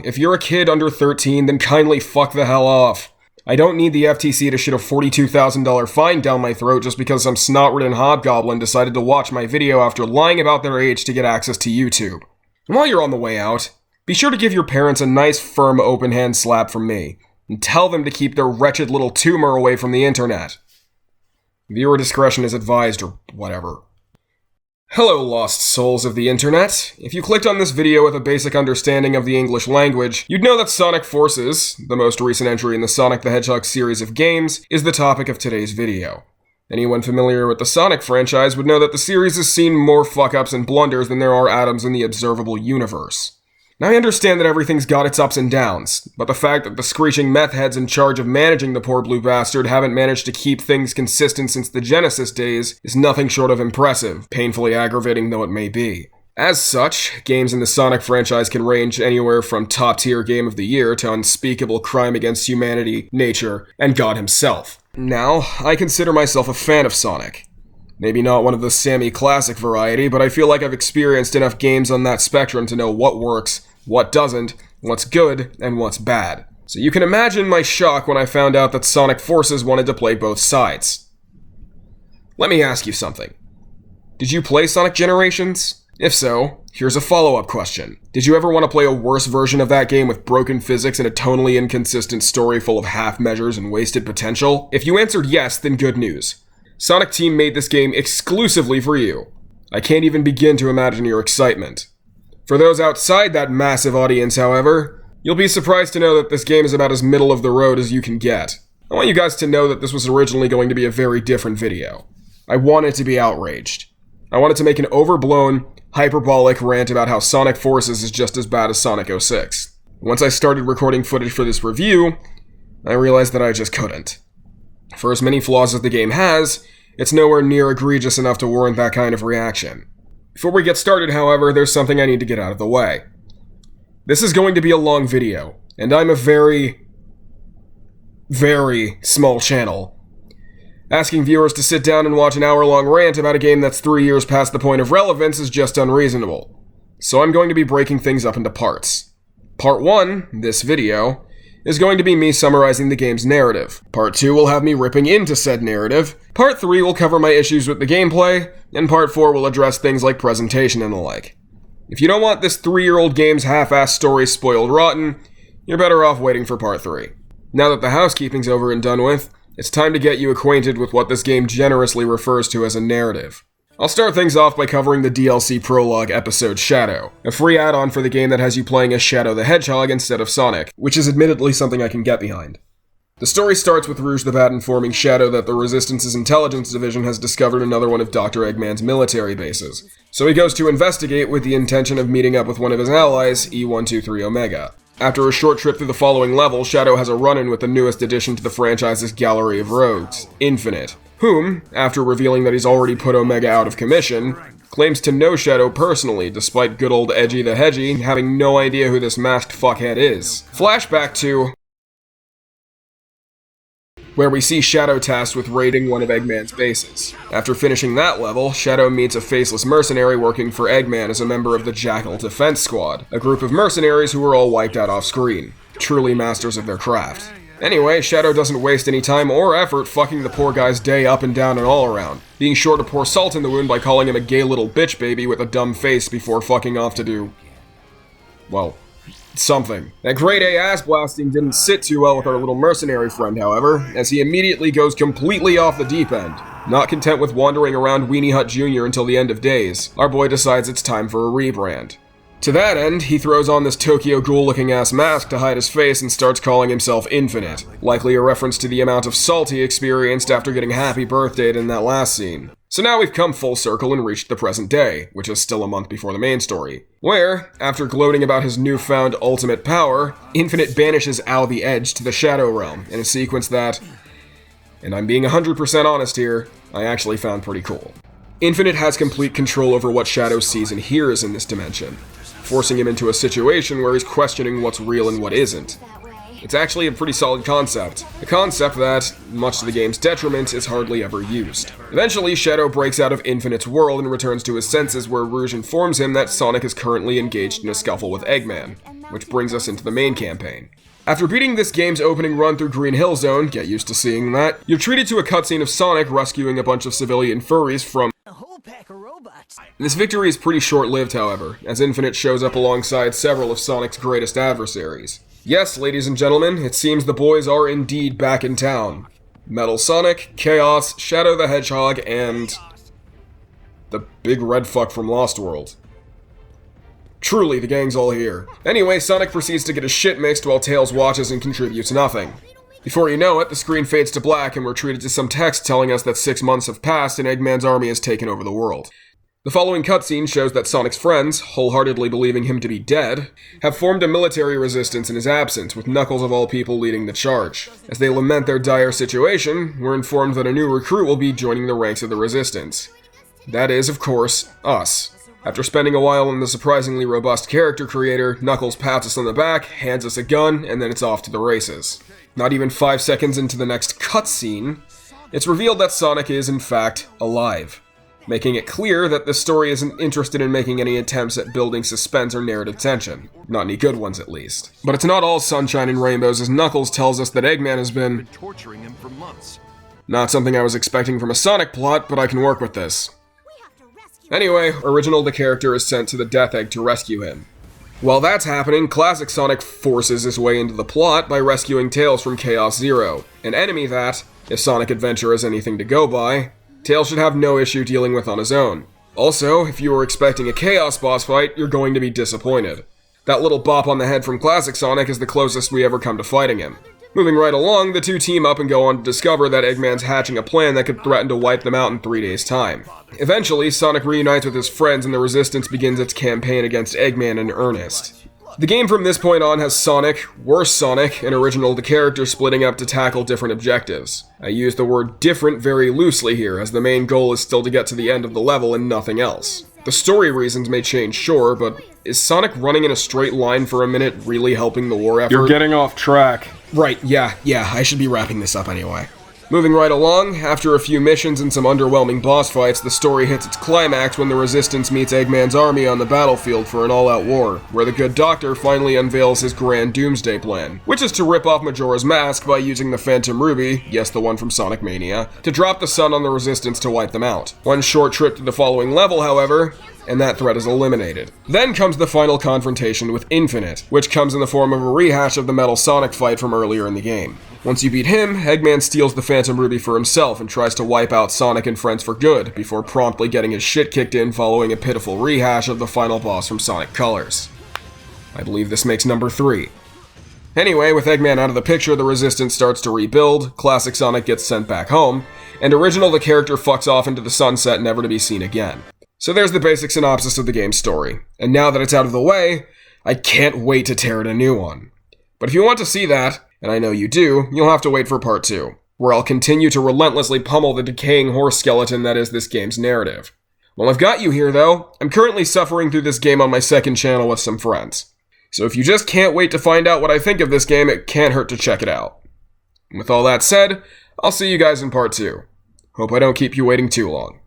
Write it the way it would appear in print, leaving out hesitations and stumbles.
if you're a kid under 13, then kindly fuck the hell off. I don't need the FTC to shit a $42,000 fine down my throat just because some snot-ridden hobgoblin decided to watch my video after lying about their age to get access to YouTube. And while you're on the way out, be sure to give your parents a nice, firm, open-hand slap from me, and tell them to keep their wretched little tumor away from the internet. Viewer discretion is advised, or whatever. Hello, lost souls of the internet. If you clicked on this video with a basic understanding of the English language, you'd know that Sonic Forces, the most recent entry in the Sonic the Hedgehog series of games, is the topic of today's video. Anyone familiar with the Sonic franchise would know that the series has seen more fuck-ups and blunders than there are atoms in the observable universe. Now I understand that everything's got its ups and downs, but the fact that the screeching meth heads in charge of managing the poor blue bastard haven't managed to keep things consistent since the Genesis days is nothing short of impressive, painfully aggravating though it may be. As such, games in the Sonic franchise can range anywhere from top-tier Game of the Year to unspeakable crime against humanity, nature, and God himself. Now, I consider myself a fan of Sonic. Maybe not one of the Sammy Classic variety, but I feel like I've experienced enough games on that spectrum to know what works, what doesn't, what's good, and what's bad. So you can imagine my shock when I found out that Sonic Forces wanted to play both sides. Let me ask you something. Did you play Sonic Generations? If so, here's a follow-up question. Did you ever want to play a worse version of that game with broken physics and a tonally inconsistent story full of half measures and wasted potential? If you answered yes, then good news. Sonic Team made this game exclusively for you. I can't even begin to imagine your excitement. For those outside that massive audience, however, you'll be surprised to know that this game is about as middle of the road as you can get. I want you guys to know that this was originally going to be a very different video. I wanted to be outraged. I wanted to make an overblown, hyperbolic rant about how Sonic Forces is just as bad as Sonic 06. Once I started recording footage for this review, I realized that I just couldn't. For as many flaws as the game has, it's nowhere near egregious enough to warrant that kind of reaction. Before we get started, however, there's something I need to get out of the way. This is going to be a long video, and I'm a very, very small channel. Asking viewers to sit down and watch an hour-long rant about a game that's 3 years past the point of relevance is just unreasonable. So I'm going to be breaking things up into parts. Part 1, this video, is going to be me summarizing the game's narrative. Part 2 will have me ripping into said narrative. Part 3 will cover my issues with the gameplay, and Part 4 will address things like presentation and the like. If you don't want this 3-year-old game's half-assed story spoiled rotten, you're better off waiting for Part 3. Now that the housekeeping's over and done with, it's time to get you acquainted with what this game generously refers to as a narrative. I'll start things off by covering the DLC prologue episode Shadow, a free add-on for the game that has you playing as Shadow the Hedgehog instead of Sonic, which is admittedly something I can get behind. The story starts with Rouge the Bat informing Shadow that the Resistance's intelligence division has discovered another one of Dr. Eggman's military bases, so he goes to investigate with the intention of meeting up with one of his allies, E123 Omega. After a short trip through the following level, Shadow has a run-in with the newest addition to the franchise's gallery of rogues, Infinite, whom, after revealing that he's already put Omega out of commission, claims to know Shadow personally, despite good old Edgy the Hedgy having no idea who this masked fuckhead is. Flashback to where we see Shadow tasked with raiding one of Eggman's bases. After finishing that level, Shadow meets a faceless mercenary working for Eggman as a member of the Jackal Defense Squad, a group of mercenaries who were all wiped out off-screen, truly masters of their craft. Anyway, Shadow doesn't waste any time or effort fucking the poor guy's day up and down and all around, being sure to pour salt in the wound by calling him a gay little bitch baby with a dumb face before fucking off to do, well, something. That grade A ass blasting didn't sit too well with our little mercenary friend, however, as he immediately goes completely off the deep end. Not content with wandering around Weenie Hut Jr. until the end of days, our boy decides it's time for a rebrand. To that end, he throws on this Tokyo Ghoul-looking ass mask to hide his face and starts calling himself Infinite, likely a reference to the amount of salt he experienced after getting happy birthdayed in that last scene. So now we've come full circle and reached the present day, which is still a month before the main story, where, after gloating about his newfound ultimate power, Infinite banishes Al the Edge to the Shadow Realm in a sequence that, and I'm being 100% honest here, I actually found pretty cool. Infinite has complete control over what Shadow sees and hears in this dimension, forcing him into a situation where he's questioning what's real and what isn't. It's actually a pretty solid concept. A concept that, much to the game's detriment, is hardly ever used. Eventually, Shadow breaks out of Infinite's world and returns to his senses where Rouge informs him that Sonic is currently engaged in a scuffle with Eggman. which brings us into the main campaign. After beating this game's opening run through Green Hill Zone, get used to seeing that, you're treated to a cutscene of Sonic rescuing a bunch of civilian furries from A whole pack of robots. This victory is pretty short-lived, however, as Infinite shows up alongside several of Sonic's greatest adversaries. Yes, ladies and gentlemen, it seems the boys are indeed back in town. Metal Sonic, Chaos, Shadow the Hedgehog, and the big red fuck from Lost World. Truly, the gang's all here. Anyway, Sonic proceeds to get his shit mixed while Tails watches and contributes nothing. Before you know it, the screen fades to black and we're treated to some text telling us that 6 months have passed and Eggman's army has taken over the world. The following cutscene shows that Sonic's friends, wholeheartedly believing him to be dead, have formed a military resistance in his absence, with Knuckles of all people leading the charge. As they lament their dire situation, we're informed that a new recruit will be joining the ranks of the resistance. That is, of course, us. After spending a while in the surprisingly robust character creator, Knuckles pats us on the back, hands us a gun, and then it's off to the races. Not even 5 seconds into the next cutscene, it's revealed that Sonic is, in fact, alive, making it clear that the story isn't interested in making any attempts at building suspense or narrative tension. Not any good ones, at least. But it's not all sunshine and rainbows, as Knuckles tells us that Eggman has been torturing him for months. Not something I was expecting from a Sonic plot, but I can work with this. Anyway, Original the character is sent to the Death Egg to rescue him. While that's happening, Classic Sonic forces his way into the plot by rescuing Tails from Chaos Zero, an enemy that, if Sonic Adventure is anything to go by, Tails should have no issue dealing with on his own. Also, if you were expecting a Chaos boss fight, you're going to be disappointed. That little bop on the head from Classic Sonic is the closest we ever come to fighting him. Moving right along, the two team up and go on to discover that Eggman's hatching a plan that could threaten to wipe them out in 3 days' time. Eventually, Sonic reunites with his friends and the Resistance begins its campaign against Eggman in earnest. The game from this point on has Sonic, Worse Sonic, and Original the character splitting up to tackle different objectives. I use the word different very loosely here, as the main goal is still to get to the end of the level and nothing else. The story reasons may change, sure, but is Sonic running in a straight line for a minute really helping the war effort? You're getting off track. Right, yeah, I should be wrapping this up anyway. Moving right along, after a few missions and some underwhelming boss fights, the story hits its climax when the Resistance meets Eggman's army on the battlefield for an all-out war, where the good doctor finally unveils his grand doomsday plan, which is to rip off Majora's Mask by using the Phantom Ruby, yes, the one from Sonic Mania, to drop the sun on the Resistance to wipe them out. One short trip to the following level, however, and that threat is eliminated. Then comes the final confrontation with Infinite, which comes in the form of a rehash of the Metal Sonic fight from earlier in the game. Once you beat him, Eggman steals the Phantom Ruby for himself and tries to wipe out Sonic and friends for good, before promptly getting his shit kicked in following a pitiful rehash of the final boss from Sonic Colors. I believe this makes number 3. Anyway, with Eggman out of the picture, the Resistance starts to rebuild, Classic Sonic gets sent back home, and Original the character fucks off into the sunset never to be seen again. So there's the basic synopsis of the game's story, and now that it's out of the way, I can't wait to tear it a new one. But if you want to see that, and I know you do, you'll have to wait for part 2, where I'll continue to relentlessly pummel the decaying horse skeleton that is this game's narrative. While I've got you here though, I'm currently suffering through this game on my second channel with some friends. So if you just can't wait to find out what I think of this game, it can't hurt to check it out. And with all that said, I'll see you guys in part 2. Hope I don't keep you waiting too long.